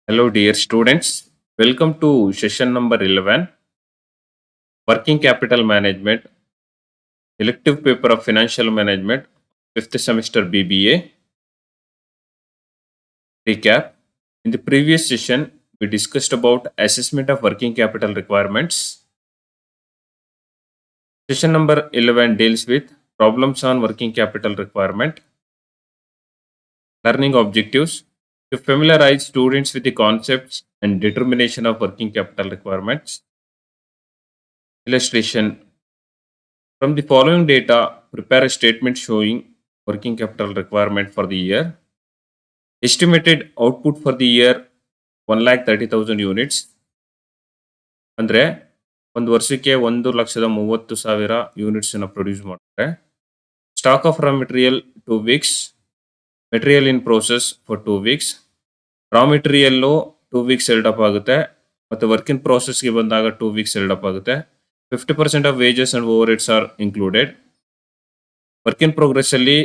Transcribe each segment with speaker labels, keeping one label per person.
Speaker 1: Hello, dear students. Welcome to session number 11 Working Capital Management, elective paper of Financial Management, 5th semester BBA. Recap. In the previous session, we discussed about assessment of working capital requirements. Session number 11 deals with problems on working capital requirement, learning objectives, to familiarize students with the concepts and determination of working capital requirements. Illustration. From the following data, prepare a statement showing working capital requirement for the year. Estimated output for the year 1,30,000 units. ಅಂದರೆ ಒಂದು ವರ್ಷಕ್ಕೆ 1,30,000 units ಅನ್ನು produce ಮಾಡ್ತಾರೆ. Stock of raw material 2 weeks, material in process for 2 weeks. Raw material 2 weeks held up ಆಗುತ್ತೆ ಮತ್ತು work in ಪ್ರೋಸೆಸ್ಗೆ ಬಂದಾಗ 2 weeks held up ಆಗುತ್ತೆ. 50% of wages and over heads R included. Work in progress ಅಲ್ಲಿ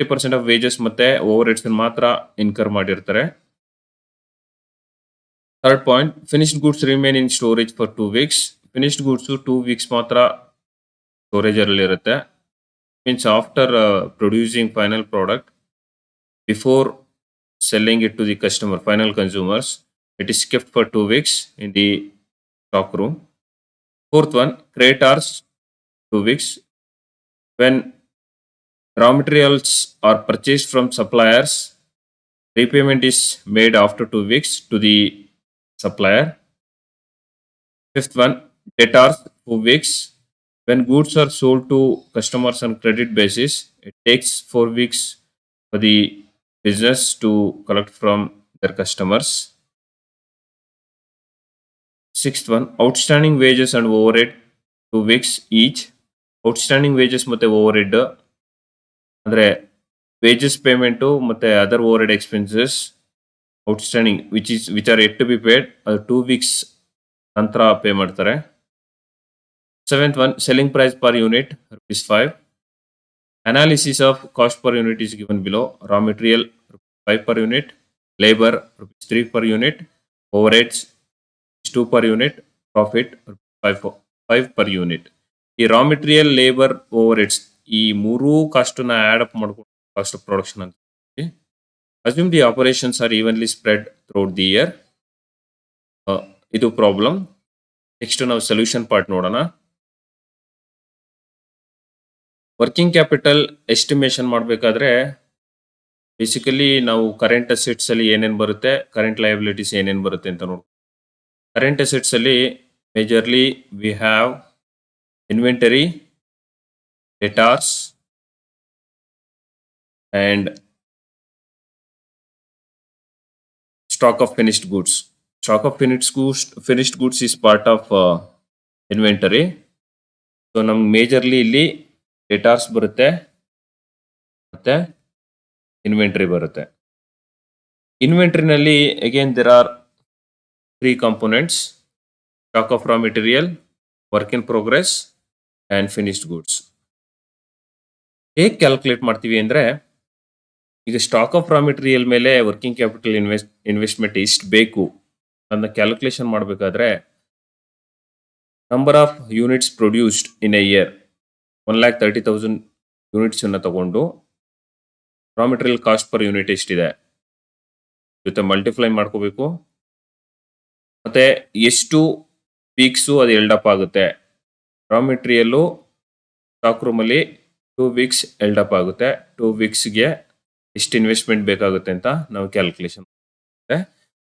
Speaker 1: 50% of wages ಮತ್ತೆ over heads ಮಾತ್ರ incur ಮಾಡಿರ್ತಾರೆ. Third point, finished goods remain in storage for 2 weeks. Finished goods 2 weeks ಮಾತ್ರ storage ಅಲ್ಲಿ ಇರುತ್ತೆ. Means after producing final product before selling it to the customer, final consumers, it is kept for 2 weeks in the stock room. Fourth one, creditors 2 weeks. When raw materials are purchased from suppliers, repayment is made after 2 weeks to the supplier. Fifth one, debtors 2 weeks. When goods are sold to customers on credit basis, it takes 4 weeks for the business to collect from their customers. Sixth one, outstanding wages and overhead 2 weeks each. Outstanding wages ಮತ್ತೆ overhead ಅಂದ್ರೆ wages payment ಮತ್ತೆ other overhead expenses outstanding which are yet to be paid 2 weeks ನಂತರ pay ಮಾಡ್ತಾರೆ. Seventh one, selling price per unit ₹5. Analysis of cost per unit is given below. Raw material ₹5 per unit, labor ₹3 per unit, overheads 2 per unit, profit ₹5 per unit. ಈ raw material, labour, overheads ಈ ಮೂರೂ ಕಾಸ್ಟನ್ನ add up ಮಾಡ್ಕೊಂಡು cost of production ಅಂತ. Assume the operations are evenly spread throughout the year. ಇದು problem. Next ನಾವು solution part ನೋಡೋಣ. Working capital estimation ಮಾಡಬೇಕಾದ್ರೆ ಬೇಸಿಕಲಿ ನಾವು ಕರೆಂಟ್ ಅಸೆಟ್ಸ್ ಅಲ್ಲಿ ಏನೇನು ಬರುತ್ತೆ, ಕರೆಂಟ್ ಲಯಬಿಲಿಟೀಸ್ ಏನೇನು ಬರುತ್ತೆ ಅಂತ ನೋಡಿ. ಕರೆಂಟ್ ಅಸೆಟ್ಸ್ ಅಲ್ಲಿ majorly we have inventory, debtors and stock of finished goods. Stock of finished goods is part of inventory. So ನಮ್ಗೆ ಮೇಜರ್ಲಿ ಇಲ್ಲಿ ಡೆಟಾರ್ಸ್ ಬರುತ್ತೆ ಮತ್ತೆ ಇನ್ವೆಂಟರಿ ಬರುತ್ತೆ. ಇನ್ವೆಂಟರಿನಲ್ಲಿ again there are 3 components: stock of raw material, work in progress and finished goods. ಹೇಗೆ calculate ಮಾಡ್ತೀವಿ ಅಂದರೆ, ಈಗ ಸ್ಟಾಕ್ ಆಫ್ ರಾ ಮೆಟೀರಿಯಲ್ ಮೇಲೆ ವರ್ಕಿಂಗ್ ಕ್ಯಾಪಿಟಲ್ ಇನ್ವೆಸ್ಟ್ಮೆಂಟ್ ಎಷ್ಟು ಬೇಕು ಅದನ್ನ ಕ್ಯಾಲ್ಕುಲೇಷನ್ ಮಾಡಬೇಕಾದ್ರೆ number of units produced in a year 1,30,000 units ಅನ್ನು ತಗೊಂಡು ರಾ ಮೆಟೀರಿಯಲ್ ಕಾಸ್ಟ್ ಪರ್ ಯೂನಿಟ್ ಎಷ್ಟಿದೆ ಜೊತೆ ಮಲ್ಟಿಪ್ಲೈ ಮಾಡ್ಕೋಬೇಕು. ಮತ್ತೆ ಎಷ್ಟು ವೀಕ್ಸು ಅದು ಎಲ್ಡಪ್ ಆಗುತ್ತೆ. ರಾ ಮೆಟೀರಿಯಲ್ಲು ಸ್ಟಾಕ್ ರೂಮಲ್ಲಿ 2 weeks ಎಲ್ಡಪ್ ಆಗುತ್ತೆ. 2 weeksಗೆ ಎಷ್ಟು ಇನ್ವೆಸ್ಟ್ಮೆಂಟ್ ಬೇಕಾಗುತ್ತೆ ಅಂತ ನಾವು ಕ್ಯಾಲ್ಕುಲೇಷನ್ ಮಾಡುತ್ತೆ.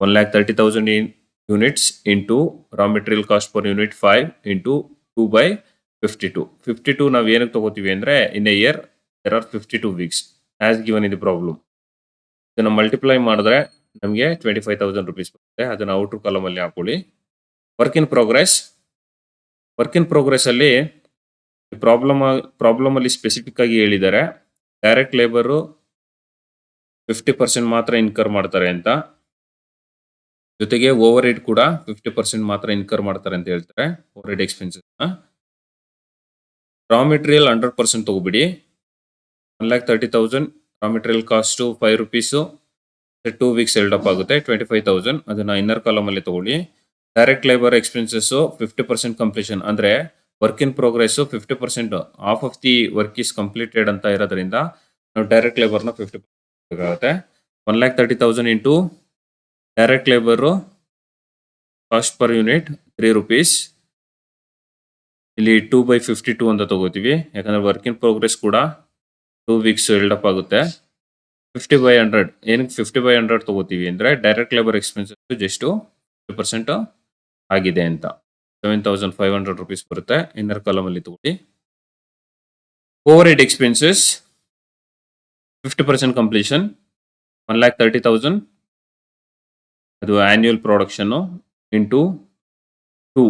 Speaker 1: 1,30,000 units into raw material cost per unit 5 into 2/52. 52 ನಾವು ಏನಕ್ಕೆ ತಗೋತೀವಿ ಅಂದರೆ in a year there are 52 weeks as given in the problem. ಇದನ್ನು ಮಲ್ಟಿಪ್ಲೈ ಮಾಡಿದ್ರೆ ನಮಗೆ 25,000 rupees ಬರುತ್ತೆ. ಅದನ್ನು ಔಟ್ರ್ ಕಾಲಮಲ್ಲಿ ಹಾಕೊಳ್ಳಿ. ವರ್ಕ್ ಇನ್ ಪ್ರೋಗ್ರೆಸ್ ಅಲ್ಲಿ ಪ್ರಾಬ್ಲಮ್ ಅಲ್ಲಿ ಸ್ಪೆಸಿಫಿಕ್ ಆಗಿ ಹೇಳಿದ್ದಾರೆ ಡೈರೆಕ್ಟ್ ಲೇಬರು 50% ಮಾತ್ರ ಇನ್ಕರ್ ಮಾಡ್ತಾರೆ ಅಂತ, ಜೊತೆಗೆ ಓವರ್ ಹೆಡ್ ಕೂಡ 50% ಮಾತ್ರ ಇನ್ಕರ್ ಮಾಡ್ತಾರೆ ಅಂತ ಹೇಳ್ತಾರೆ. Overheads expenses. Raw material 100% ತಗೋಬಿಡಿ. 1,30,000 raw material cost ₹5. 2 weeks held up ಆಗುತ್ತೆ 25,000. ಅದನ್ನ ಇನ್ನರ್ ಕಾಲಮ್ ಅಲ್ಲಿ ತಗೊಳ್ಳಿ. ಡೈರೆಕ್ಟ್ ಲೇಬರ್ ಎಕ್ಸ್ಪೆನ್ಸಸ್ 50% ಕಂಪ್ಲೀಷನ್ ಅಂದ್ರೆ work in progress 50% half of the work is completed ಅಂತ ಇರೋದ್ರಿಂದ ನಾವು ಡೈರೆಕ್ಟ್ ಲೇಬರ್ನ 50% ಆಗುತ್ತೆ. 1,30,000 into direct labour cost per unit 3 rupees. ಇಲ್ಲಿ 2/52 ಅಂತ ತಗೋತೀವಿ ಯಾಕಂದ್ರೆ ವರ್ಕ್ ಇನ್ ಪ್ರೋಗ್ರೆಸ್ ಕೂಡ 2 ವೀಕ್ಸ್ ಎಲ್ಡ್ ಅಪ್ ಆಗುತ್ತೆ. 50/100 ಏನಕ್ಕೆ 50/100 ತಗೋತೀವಿ ಅಂದ್ರೆ ಡೈರೆಕ್ಟ್ ಲೇಬರ್ ಎಕ್ಸ್ಪೆನ್ಸಸ್ ಜಸ್ಟ್ 50% ಆಗಿದೆ ಅಂತ 7,500 rupees ಬರುತ್ತೆ. ಇನ್ನರ್ ಕಾಲಮ್ ಅಲ್ಲಿ ತಗೊಳ್ಳಿ. ಓವರ್ ಹೆಡ್ ಎಕ್ಸ್ಪೆನ್ಸಸ್ 50% ಕಂಪ್ಲೀಷನ್ 1,30,000 ಅದು annual production into 2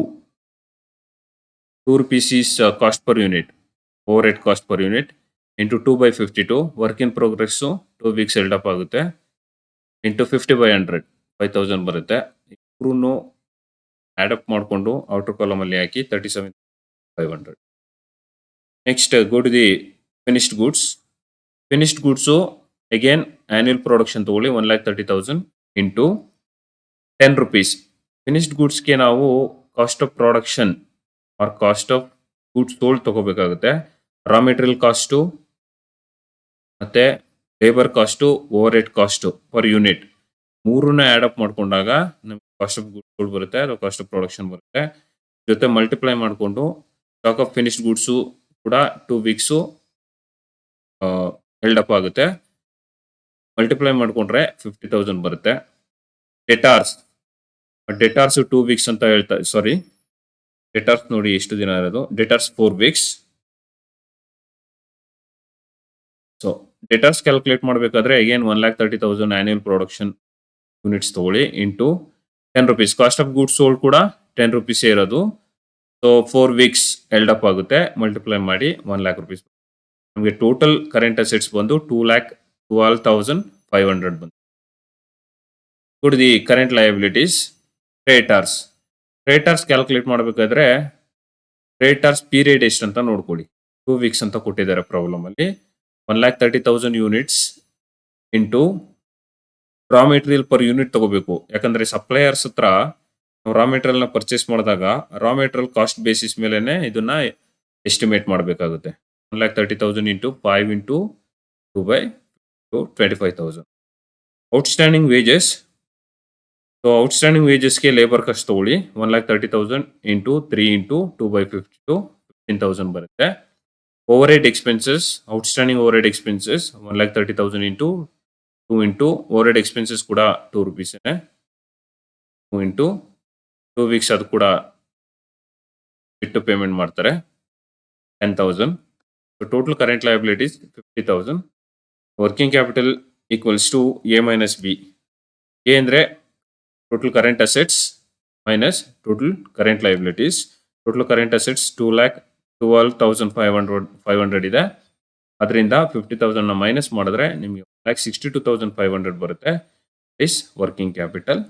Speaker 1: rupees is cost per unit, overhead cost per unit into 2/52 work in progress 2 weeks held up ಆಗುತ್ತೆ into 50/100 5,000 ಬರುತ್ತೆ. ಇಬ್ರು add up ಮಾಡಿಕೊಂಡು ಔಟರ್ ಕಾಲಮ್ ಅಲ್ಲಿ ಹಾಕಿ 37,500. Next go to the finished goods. Finished goods again annual production ತಗೊಳ್ಳಿ 1,30,000 into 10 rupees. Finished ಗೂಡ್ಸ್ಗೆ ನಾವು cost of production or cost of goods sold ತಗೋಬೇಕಾಗುತ್ತೆ. ರಾ ಮೆಟೀರಿಯಲ್ ಕಾಸ್ಟು ಮತ್ತೆ labour cost overheads cost per unit ಮೂರನ್ನ add up ಮಾಡ್ಕೊಂಡಾಗ ನಮ್ಗೆ cost of goods sold ಬರುತ್ತೆ ಅಥವಾ ಕಾಸ್ಟ್ ಆಫ್ ಪ್ರೊಡಕ್ಷನ್ ಬರುತ್ತೆ. ಜೊತೆ ಮಲ್ಟಿಪ್ಲೈ ಮಾಡಿಕೊಂಡು ಸ್ಟಾಕ್ ಆಫ್ ಫಿನಿಶ್ಡ್ ಗೂಡ್ಸು ಕೂಡ 2 ವೀಕ್ಸು ಹೆಲ್ಡ್ ಅಪ್ ಆಗುತ್ತೆ. ಮಲ್ಟಿಪ್ಲೈ ಮಾಡಿಕೊಂಡ್ರೆ 50,000 ಬರುತ್ತೆ. ಡೆಟಾರ್ಸ್ 2 ವೀಕ್ಸ್ ಅಂತ ಹೇಳ್ತಾ ಸಾರಿ ಡೆಟಾರ್ಸ್ ನೋಡಿ ಎಷ್ಟು ದಿನ ಇರೋದು. ಡೆಟಾರ್ಸ್ 4 weeks. ಸೊ ಡೆಟಾರ್ಸ್ ಕ್ಯಾಲ್ಕುಲೇಟ್ ಮಾಡಬೇಕಾದ್ರೆ ಅಗೇನ್ 1,30,000 ಆನ್ಯುವಲ್ ಪ್ರೊಡಕ್ಷನ್ ಯೂನಿಟ್ಸ್ ತಗೊಳ್ಳಿ into 10 rupees. Cost of goods sold ಕೂಡ 10 rupees ಇರೋದು. ಸೊ 4 weeks ಹೆಲ್ಡ್ ಅಪ್ ಆಗುತ್ತೆ. ಮಲ್ಟಿಪ್ಲೈ ಮಾಡಿ 1,00,000 rupees. ನಮಗೆ ಟೋಟಲ್ ಕರೆಂಟ್ ಅಸೆಟ್ಸ್ ಬಂದು 2,12,500 ಬಂತು. Good the current liabilities. Creditors calculate ಮಾಡಬೇಕಾದ್ರೆ ಕ್ರೆಡಿಟಾರ್ಸ್ ಪೀರಿಯಡ್ ಎಷ್ಟು ಅಂತ ನೋಡ್ಕೊಳ್ಳಿ. 2 weeks ಅಂತ ಕೊಟ್ಟಿದ್ದಾರೆ ಪ್ರಾಬ್ಲಮ್ ಅಲ್ಲಿ. 1,30,000 units into raw material per unit ತಗೋಬೇಕು. ಯಾಕಂದ್ರೆ ಸಪ್ಲೈಯರ್ಸ್ ಹತ್ರ ನಾವು ರಾ ಮೆಟೀರಿಯಲ್ ನ ಪರ್ಚೇಸ್ ಮಾಡಿದಾಗ ರಾ ಮೆಟೀರಿಯಲ್ ಕಾಸ್ಟ್ ಬೇಸಿಸ್ ಮೇಲೆನೆ ಇದನ್ನ ಎಸ್ಟಿಮೇಟ್ ಮಾಡಬೇಕಾಗುತ್ತೆ. 1,30,000 into 5 into 2/25,000. Outstanding wages. So outstanding ವೇಜಸ್ಗೆ ಲೇಬರ್ ಕಾಸ್ಟ್ ತಗೊಳ್ಳಿ 1,30,000 ಇಂಟು 3 ಇಂಟು 2/52 15,000 ಬರುತ್ತೆ. Overheads expenses outstanding overheads expenses 1,30,000 into 2 into overheads expenses ಕೂಡ 2 rupees 2 ಇಂಟು 2 weeks ಅದು ಕೂಡ ಬಿಟ್ಟು ಪೇಮೆಂಟ್ ಮಾಡ್ತಾರೆ 10,000. So total current liabilities 50,000. Working capital equals to A minus B. A ಅಂದರೆ total current assets minus total current liabilities. Total current assets 2,12,500 ಇದೆ. ಅದರಿಂದ 50,000 minus ಮಾಡಿದ್ರೆ ನಿಮಗೆ 1,62,500 ಬರುತ್ತೆ. Is working capital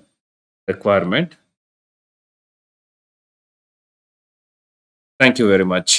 Speaker 1: requirement. Thank you very much.